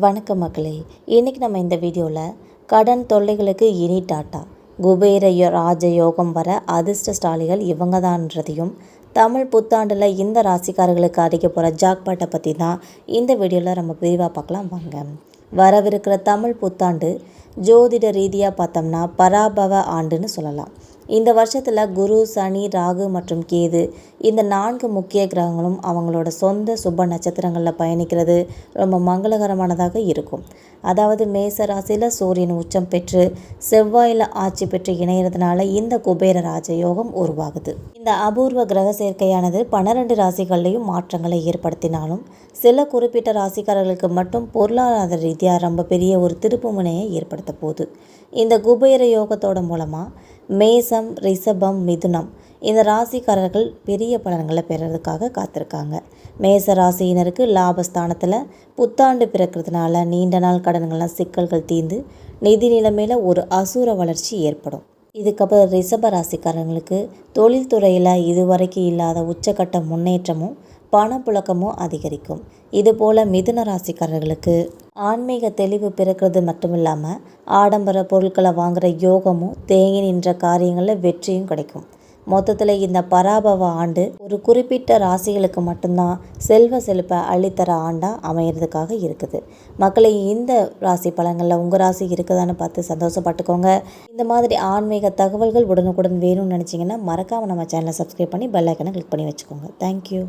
வணக்கம் மக்களே. இன்றைக்கி நம்ம இந்த வீடியோவில் கடன் தொல்லைகளுக்கு இனி டாட்டா, குபேர ராஜயோகம் வர அதிர்ஷ்டசாலிகள் இவங்க தான்றதையும், தமிழ் புத்தாண்டில் இந்த ராசிக்காரர்களுக்கு அடிக்க போகிற ஜாக்பாட்டை பற்றி தான் இந்த வீடியோவில் நம்ம விரிவாக பார்க்கலாம் வாங்க. வரவிருக்கிற தமிழ் புத்தாண்டு ஜோதிட ரீதியாக பார்த்தோம்னா பராபவ ஆண்டுன்னு சொல்லலாம். இந்த வருஷத்தில் குரு, சனி, ராகு மற்றும் கேது இந்த 4 முக்கிய கிரகங்களும் அவங்களோட சொந்த சுப நட்சத்திரங்களில் பயணிக்கிறது ரொம்ப மங்களகரமானதாக இருக்கும். அதாவது மேச ராசியில் சூரியன் உச்சம் பெற்று செவ்வாயில் ஆட்சி பெற்று இணைகிறதுனால இந்த குபேர ராஜயோகம் உருவாகுது. இந்த அபூர்வ கிரக சேர்க்கையானது 12 ராசிகள்லையும் மாற்றங்களை ஏற்படுத்தினாலும் சில குறிப்பிட்ட ராசிக்காரர்களுக்கு மட்டும் பொருளாதார ரீதியாக ரொம்ப பெரிய ஒரு திருப்பு முனையை ஏற்படுத்த போகுது. இந்த குபேர யோகத்தோட மூலமாக மேசம், ரிஷபம், மிதுனம் இந்த ராசிக்காரர்கள் பெரிய பலன்களை பெறறதுக்காக காத்திருக்காங்க. மேச ராசியினருக்கு லாபஸ்தானத்தில் புத்தாண்டு பிறக்கிறதுனால நீண்ட நாள் கடன்கள்லாம் சிக்கல்கள் தீர்ந்து நிதி நிலைமையில் ஒரு அசூர வளர்ச்சி ஏற்படும். இதுக்கப்புறம் ரிஷப ராசிக்காரங்களுக்கு தொழில்துறையில் இதுவரைக்கும் இல்லாத உச்சக்கட்ட முன்னேற்றமும் பணப்புழக்கமும் அதிகரிக்கும். இதுபோல் மிதுன ராசிக்காரர்களுக்கு ஆன்மீக தெளிவு பிறக்கிறது மட்டும் இல்லாமல் ஆடம்பர பொருட்களை வாங்குகிற யோகமும் தேங்கி நின்ற காரியங்களில் வெற்றியும் கிடைக்கும். மொத்தத்தில் இந்த பராபவ ஆண்டு ஒரு குறிப்பிட்ட ராசிகளுக்கு மட்டும்தான் செல்வ செழிப்பை அள்ளித்தர ஆண்டாக அமையிறதுக்காக இருக்குது. மக்களை இந்த ராசி பலன்களில் உங்கள் ராசி இருக்குதான்னு பார்த்து சந்தோஷப்பட்டுக்கோங்க. இந்த மாதிரி ஆன்மீக தகவல்கள் உடனுக்குடன் வேணும்னு நினச்சிங்கன்னா மறக்காமல் நம்ம சேனலை சப்ஸ்கிரைப் பண்ணி பெல் ஐக்கனை கிளிக் பண்ணி வச்சுக்கோங்க. தேங்க்யூ.